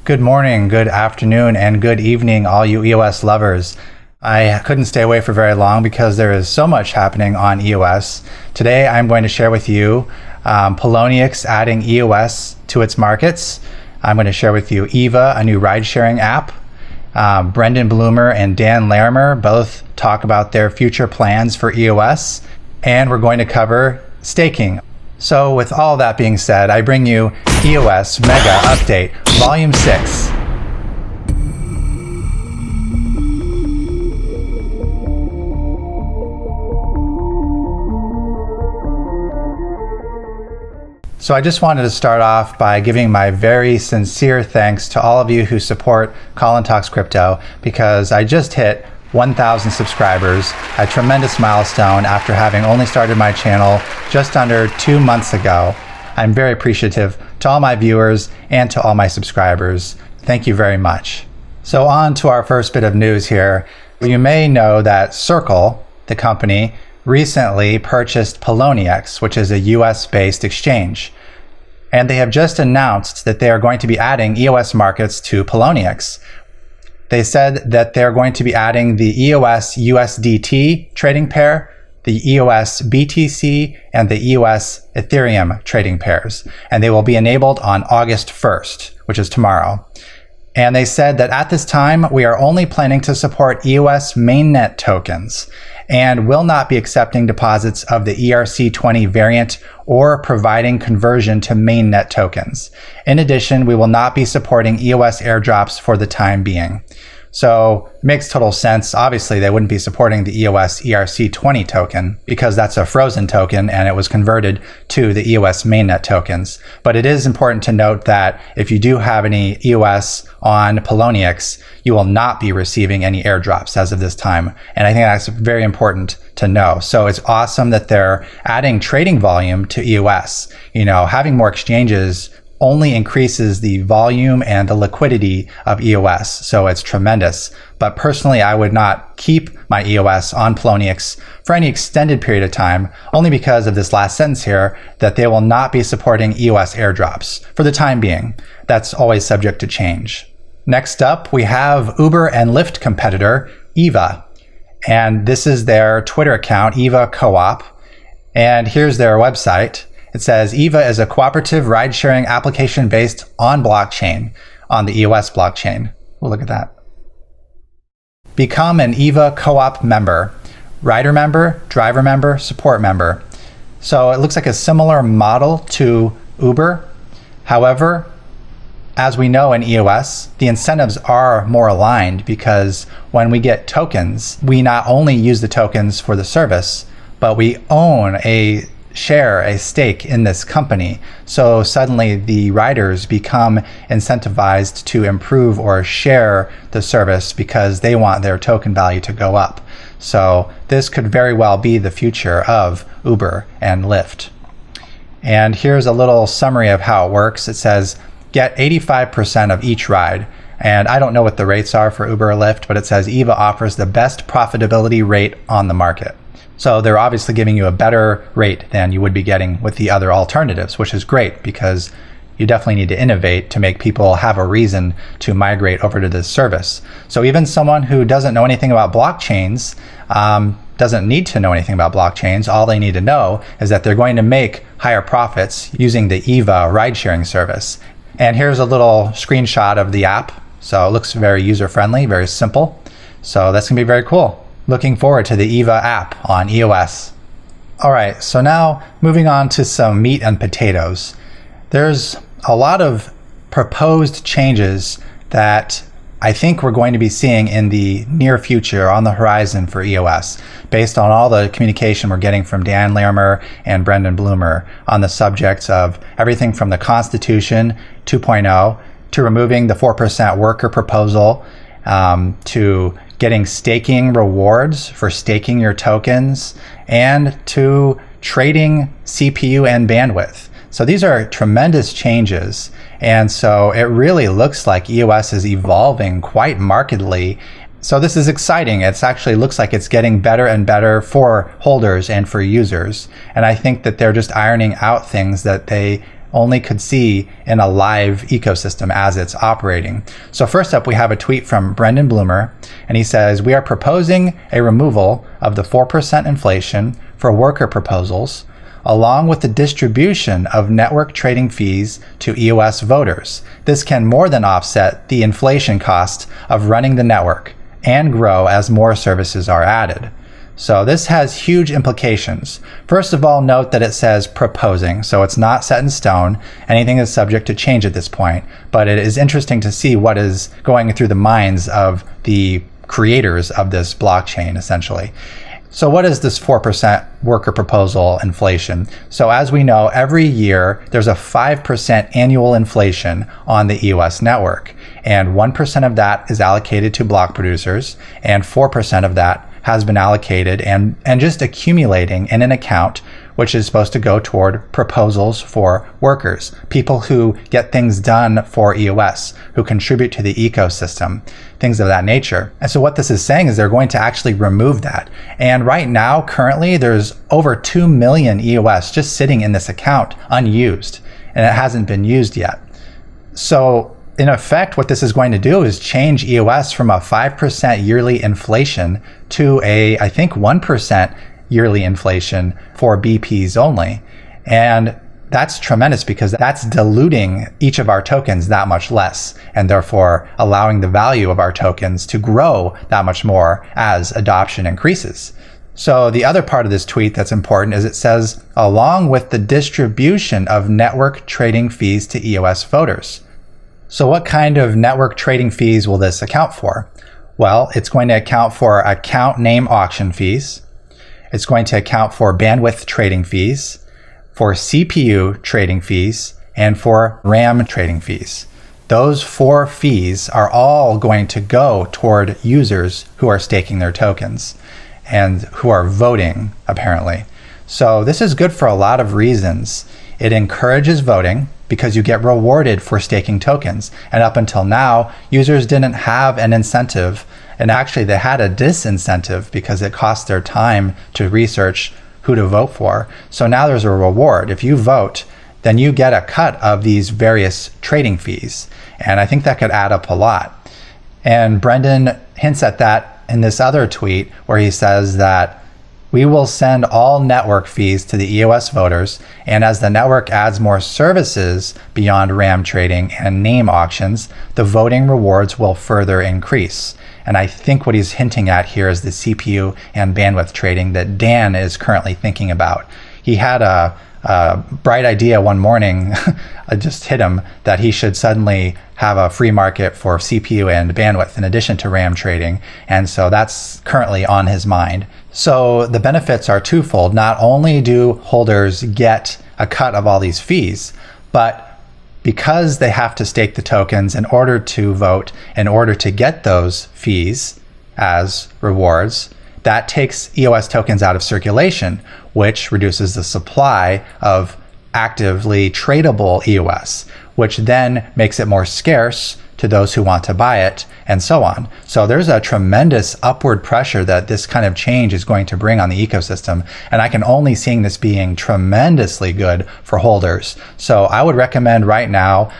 Good morning, good afternoon, and good evening, all you EOS lovers. I couldn't stay away for very long because there is so much happening on EOS. Today, I'm going to share with you Poloniex adding EOS to its markets. I'm going to share with you Eva, a new ride-sharing app. Brendan Blumer and Dan Larimer both talk about their future plans for EOS. And we're going to cover staking. So with all that being said, I bring you EOS Mega Update, Volume 6. So I just wanted to start off by giving my very sincere thanks to all of you who support Colin Talks Crypto, because I just hit 1,000 subscribers, a tremendous milestone after having only started my channel just under 2 months ago. I'm very appreciative to all my viewers and to all my subscribers. Thank you very much. So on to our first bit of news here. You may know that Circle, the company, recently purchased Poloniex, which is a US-based exchange. And they have just announced that they are going to be adding EOS markets to Poloniex. They said that they're going to be adding the EOS USDT trading pair, the EOS BTC, and the EOS Ethereum trading pairs. And they will be enabled on August 1st, which is tomorrow. And they said that at this time, we are only planning to support EOS mainnet tokens and will not be accepting deposits of the ERC20 variant or providing conversion to mainnet tokens. In addition, we will not be supporting EOS airdrops for the time being. So it makes total sense. Obviously, they wouldn't be supporting the EOS ERC20 token because that's a frozen token and it was converted to the EOS mainnet tokens. But it is important to note that if you do have any EOS on Poloniex, you will not be receiving any airdrops as of this time. And I think that's very important to know. So it's awesome that they're adding trading volume to EOS. Having more exchanges only increases the volume and the liquidity of EOS. So it's tremendous. But personally, I would not keep my EOS on Poloniex for any extended period of time, only because of this last sentence here, that they will not be supporting EOS airdrops for the time being. That's always subject to change. Next up, we have Uber and Lyft competitor, Eva. And this is their Twitter account, Eva Co-op. And here's their website. It says, Eva is a cooperative ride-sharing application based on blockchain, on the EOS blockchain. We'll look at that. Become an Eva Co-op member, rider member, driver member, support member. So it looks like a similar model to Uber. However, as we know in EOS, the incentives are more aligned because when we get tokens, we not only use the tokens for the service, but we own a stake in this company. So suddenly the riders become incentivized to improve or share the service because they want their token value to go up. So this could very well be the future of Uber and Lyft. And here's a little summary of how it works. It says, get 85% of each ride. And I don't know what the rates are for Uber or Lyft, but it says Eva offers the best profitability rate on the market. So they're obviously giving you a better rate than you would be getting with the other alternatives, which is great because you definitely need to innovate to make people have a reason to migrate over to this service. So even someone who doesn't know anything about blockchains doesn't need to know anything about blockchains. All they need to know is that they're going to make higher profits using the Eva ride-sharing service. And here's a little screenshot of the app. So it looks very user-friendly, very simple. So that's going to be very cool. Looking forward to the Eva app on EOS. All right, so now moving on to some meat and potatoes. There's a lot of proposed changes that I think we're going to be seeing in the near future on the horizon for EOS, based on all the communication we're getting from Dan Larimer and Brendan Blumer on the subjects of everything from the Constitution 2.0 to removing the 4% worker proposal, to getting staking rewards for staking your tokens, and to trading CPU and bandwidth. So these are tremendous changes. And so it really looks like EOS is evolving quite markedly. So this is exciting. It actually looks like it's getting better and better for holders and for users. And I think that they're just ironing out things that they only could see in a live ecosystem as it's operating. So first up, we have a tweet from Brendan Blumer, and he says, "We are proposing a removal of the 4% inflation for worker proposals, along with the distribution of network trading fees to EOS voters. This can more than offset the inflation cost of running the network and grow as more services are added." So this has huge implications. First of all, note that it says proposing, so it's not set in stone. Anything is subject to change at this point, but it is interesting to see what is going through the minds of the creators of this blockchain, essentially. So what is this 4% worker proposal inflation? So as we know, every year there's a 5% annual inflation on the EOS network, and 1% of that is allocated to block producers, and 4% of that has been allocated and just accumulating in an account which is supposed to go toward proposals for workers, people who get things done for EOS, who contribute to the ecosystem, things of that nature. And so what this is saying is they're going to actually remove that. And right now, currently, there's over 2 million EOS just sitting in this account unused, and it hasn't been used yet. So in effect, what this is going to do is change EOS from a 5% yearly inflation to I think 1% yearly inflation for BPs only. And that's tremendous because that's diluting each of our tokens that much less, and therefore allowing the value of our tokens to grow that much more as adoption increases. So the other part of this tweet that's important is it says, along with the distribution of network trading fees to EOS voters. So what kind of network trading fees will this account for? Well, it's going to account for account name auction fees. It's going to account for bandwidth trading fees, for CPU trading fees, and for RAM trading fees. Those 4 fees are all going to go toward users who are staking their tokens and who are voting, apparently. So this is good for a lot of reasons. It encourages voting because you get rewarded for staking tokens. And up until now, users didn't have an incentive, and actually they had a disincentive because it cost their time to research who to vote for. So now there's a reward. If you vote, then you get a cut of these various trading fees. And I think that could add up a lot. And Brendan hints at that in this other tweet where he says that we will send all network fees to the EOS voters, and as the network adds more services beyond RAM trading and name auctions, the voting rewards will further increase. And I think what he's hinting at here is the CPU and bandwidth trading that Dan is currently thinking about. He had a bright idea one morning, I just hit him, that he should suddenly have a free market for CPU and bandwidth in addition to RAM trading. And so that's currently on his mind. So the benefits are twofold. Not only do holders get a cut of all these fees, but because they have to stake the tokens in order to vote, in order to get those fees as rewards, that takes EOS tokens out of circulation, which reduces the supply of actively tradable EOS, which then makes it more scarce to those who want to buy it, and so on. So there's a tremendous upward pressure that this kind of change is going to bring on the ecosystem, and I can only see this being tremendously good for holders. So I would recommend right now,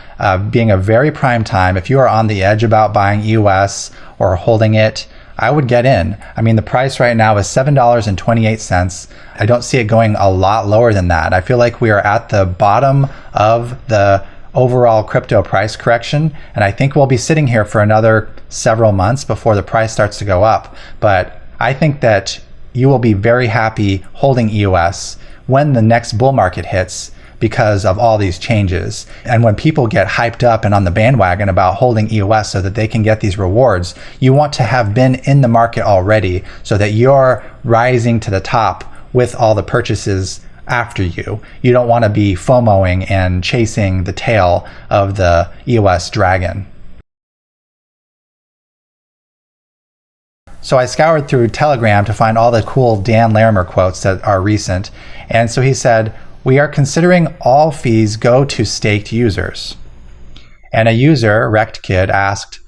being a very prime time, if you are on the edge about buying EOS or holding it, I would get in. I mean, the price right now is $7.28. I don't see it going a lot lower than that. I feel like we are at the bottom of the overall crypto price correction, and I think we'll be sitting here for another several months before the price starts to go up. But I think that you will be very happy holding EOS when the next bull market hits because of all these changes. And when people get hyped up and on the bandwagon about holding EOS so that they can get these rewards, you want to have been in the market already so that you're rising to the top with all the purchases after you. You don't want to be FOMOing and chasing the tail of the EOS dragon. So I scoured through Telegram to find all the cool Dan Larimer quotes that are recent. And so he said, "We are considering all fees go to staked users." And a user, Wrecked Kid, asked,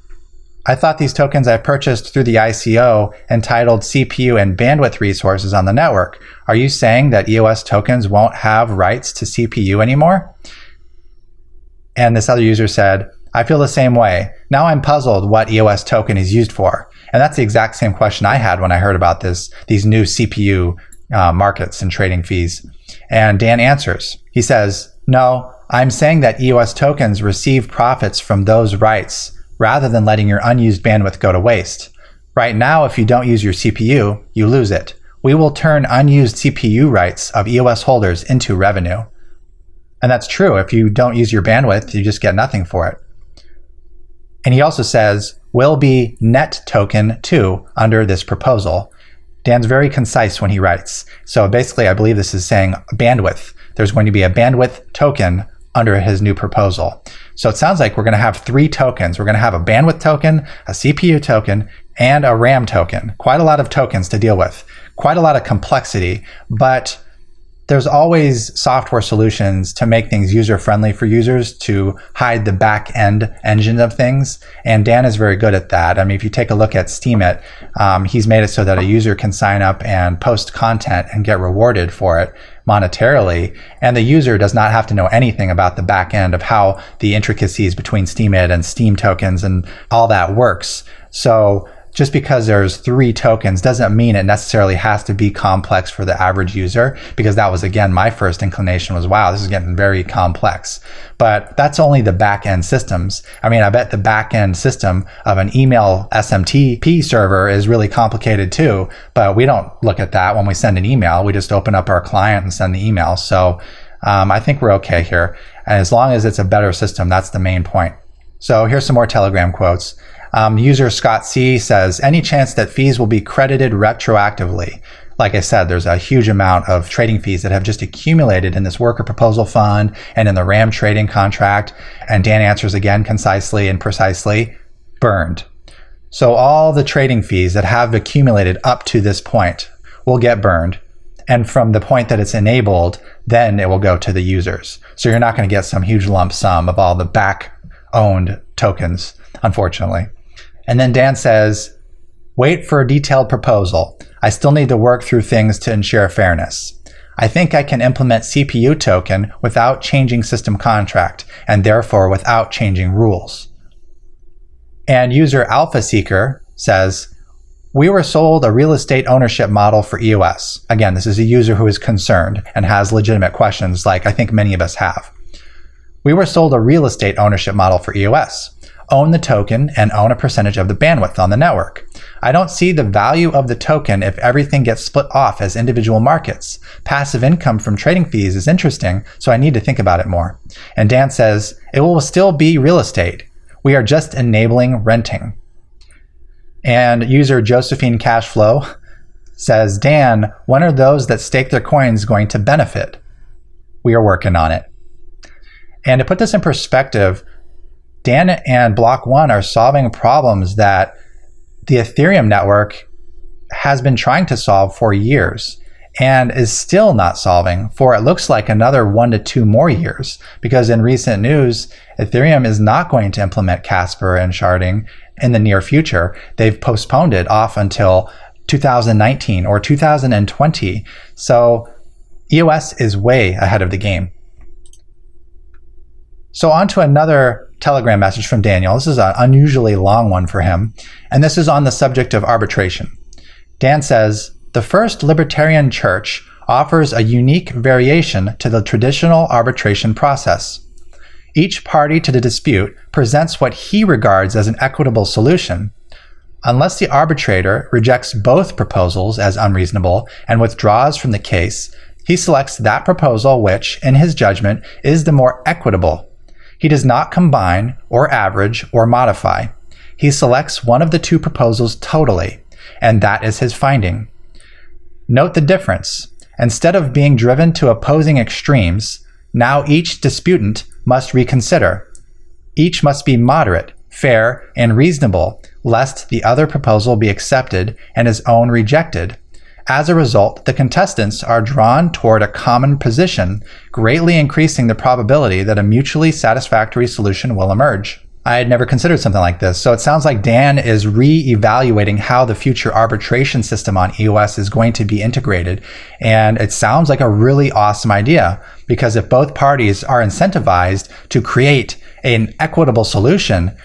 "I thought these tokens I purchased through the ICO entitled CPU and bandwidth resources on the network. Are you saying that EOS tokens won't have rights to CPU anymore?" And this other user said, I feel the same way. Now I'm puzzled what EOS token is used for. And that's the exact same question I had when I heard about these new CPU markets and trading fees. And Dan answers. He says, no, I'm saying that EOS tokens receive profits from those rights rather than letting your unused bandwidth go to waste. Right now, if you don't use your CPU, you lose it. We will turn unused CPU rights of EOS holders into revenue. And that's true. If you don't use your bandwidth, you just get nothing for it. And he also says, will be net token too under this proposal. Dan's very concise when he writes. So basically, I believe this is saying bandwidth. There's going to be a bandwidth token under his new proposal. So it sounds like we're going to have 3 tokens. We're going to have a bandwidth token, a CPU token, and a RAM token. Quite a lot of tokens to deal with. Quite a lot of complexity, but there's always software solutions to make things user-friendly for users, to hide the back-end engine of things. And Dan is very good at that. I mean, if you take a look at Steemit, he's made it so that a user can sign up and post content and get rewarded for it monetarily. And the user does not have to know anything about the back end of how the intricacies between Steemit and Steem tokens and all that works. So just because there's 3 tokens doesn't mean it necessarily has to be complex for the average user, because that was, again, my first inclination was, wow, this is getting very complex. But that's only the back-end systems. I mean, I bet the back-end system of an email SMTP server is really complicated too, but we don't look at that when we send an email. We just open up our client and send the email. So I think we're okay here. And as long as it's a better system, that's the main point. So here's some more Telegram quotes. User Scott C says, any chance that fees will be credited retroactively? Like I said, there's a huge amount of trading fees that have just accumulated in this worker proposal fund and in the RAM trading contract. And Dan answers again concisely and precisely, burned. So all the trading fees that have accumulated up to this point will get burned. And from the point that it's enabled, then it will go to the users. So you're not going to get some huge lump sum of all the back-owned tokens, unfortunately. And then Dan says, wait for a detailed proposal. I still need to work through things to ensure fairness. I think I can implement CPU token without changing system contract, and therefore without changing rules. And user Alpha Seeker says, we were sold a real estate ownership model for EOS. Again, this is a user who is concerned and has legitimate questions like I think many of us have. We were sold a real estate ownership model for EOS. Own the token and own a percentage of the bandwidth on the network. I don't see the value of the token if everything gets split off as individual markets. Passive income from trading fees is interesting, so I need to think about it more. And Dan says, it will still be real estate. We are just enabling renting. And user Josephine Cashflow says, Dan, when are those that stake their coins going to benefit? We are working on it. And to put this in perspective, Dan and block.one are solving problems that the Ethereum network has been trying to solve for years and is still not solving for it looks like another 1 to 2 more years, because in recent news, Ethereum is not going to implement Casper and sharding in the near future. They've postponed it off until 2019 or 2020. So EOS is way ahead of the game. So on to another Telegram message from Daniel. This is an unusually long one for him, and this is on the subject of arbitration. Dan says, the First Libertarian Church offers a unique variation to the traditional arbitration process. Each party to the dispute presents what he regards as an equitable solution. Unless the arbitrator rejects both proposals as unreasonable and withdraws from the case, he selects that proposal which, in his judgment, is the more equitable. He does not combine or average or modify. He selects one of the 2 proposals totally, and that is his finding. Note the difference. Instead of being driven to opposing extremes, now each disputant must reconsider. Each must be moderate, fair, and reasonable, lest the other proposal be accepted and his own rejected. As a result, the contestants are drawn toward a common position, greatly increasing the probability that a mutually satisfactory solution will emerge. I had never considered something like this, so it sounds like Dan is re-evaluating how the future arbitration system on EOS is going to be integrated, and it sounds like a really awesome idea. because if both parties are incentivized to create an equitable solution,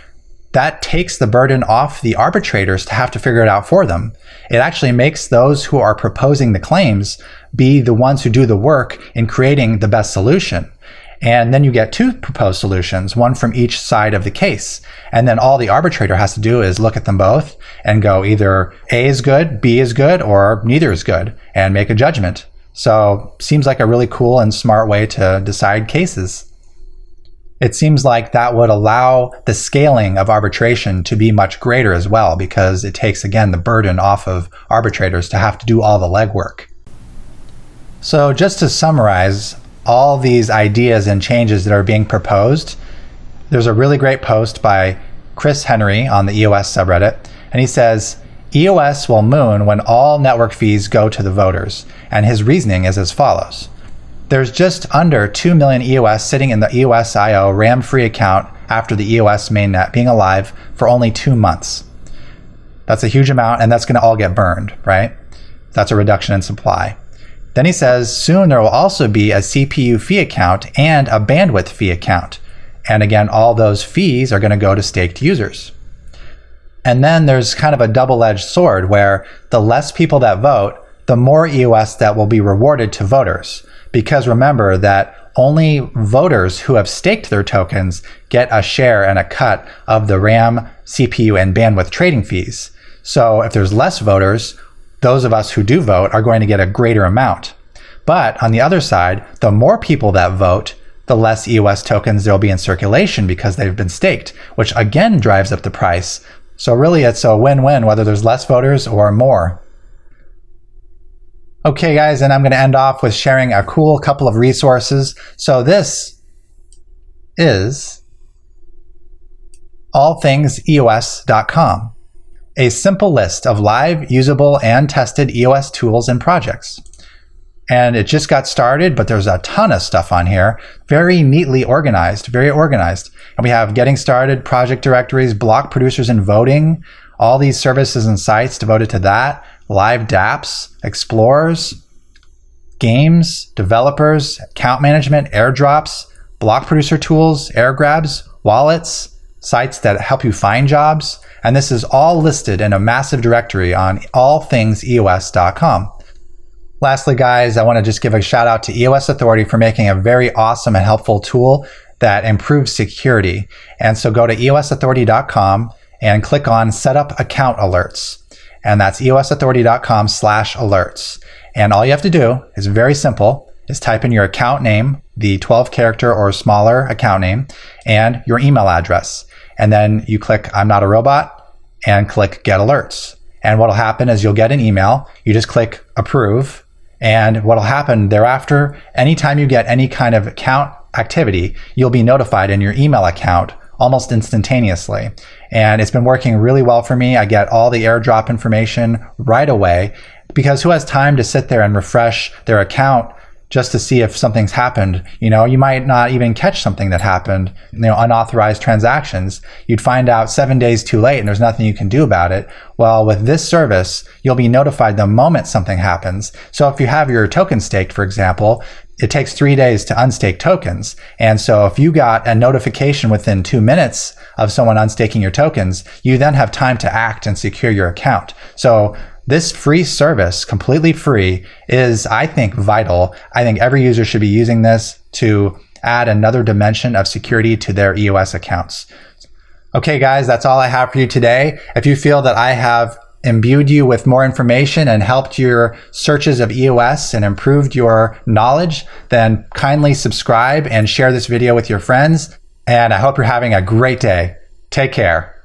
that takes the burden off the arbitrators to have to figure it out for them. It actually makes those who are proposing the claims be the ones who do the work in creating the best solution. And then you get two proposed solutions, one from each side of the case. And then all the arbitrator has to do is look at them both and go either A is good, B is good, or neither is good, and make a judgment. So seems like a really cool and smart way to decide cases. It seems like that would allow the scaling of arbitration to be much greater as well, because it takes, again, the burden off of arbitrators to have to do all the legwork. So just to summarize all these ideas and changes that are being proposed, there's a really great post by Chris Henry on the EOS subreddit, and he says, EOS will moon when all network fees go to the voters, and his reasoning is as follows. There's just under 2 million EOS sitting in the eosio.ramfee account after the EOS mainnet being alive for only 2 months. That's a huge amount, and that's going to all get burned, right? That's a reduction in supply. Then he says, soon there will also be a CPU fee account and a bandwidth fee account. And again, all those fees are going to go to staked users. And then there's kind of a double-edged sword where the less people that vote, the more EOS that will be rewarded to voters. Because remember that only voters who have staked their tokens get a share and a cut of the RAM, CPU, and bandwidth trading fees. So if there's less voters, those of us who do vote are going to get a greater amount. But on the other side, the more people that vote, the less EOS tokens there will be in circulation because they've been staked, which again drives up the price. So really it's a win-win whether there's less voters or more. Okay guys, and I'm going to end off with sharing a cool couple of resources. So this is allthingseos.com, a simple list of live, usable, and tested EOS tools and projects. And it just got started, but there's a ton of stuff on here, very neatly organized, very organized. And we have getting started, project directories, block producers and voting, all these services and sites devoted to that, live dApps, explorers, games, developers, account management, airdrops, block producer tools, air grabs, wallets, sites that help you find jobs. And this is all listed in a massive directory on allthingseos.com. Lastly, guys, I want to just give a shout out to EOS Authority for making a very awesome and helpful tool that improves security. And so go to eosauthority.com and click on Set Up Account Alerts. And that's eosauthority.com/alerts. And all you have to do is very simple, is type in your account name, the 12-character or smaller account name, and your email address. And then you click I'm not a robot and click Get Alerts. And what'll happen is you'll get an email. You just click Approve. And what'll happen thereafter, anytime you get any kind of account activity, you'll be notified in your email account almost instantaneously. And it's been working really well for me. I get all the airdrop information right away, because who has time to sit there and refresh their account just to see if something's happened? You know, you might not even catch something that happened, unauthorized transactions. You'd find out 7 days too late and there's nothing you can do about it. Well, with this service, you'll be notified the moment something happens. So if you have your token staked, for example, it takes 3 days to unstake tokens. And so if you got a notification within 2 minutes of someone unstaking your tokens, you then have time to act and secure your account. So this free service, completely free, is, I think, vital. I think every user should be using this to add another dimension of security to their EOS accounts. Okay, guys, that's all I have for you today. If you feel that I have imbued you with more information and helped your searches of EOS and improved your knowledge, then kindly subscribe and share this video with your friends. And I hope you're having a great day. Take care.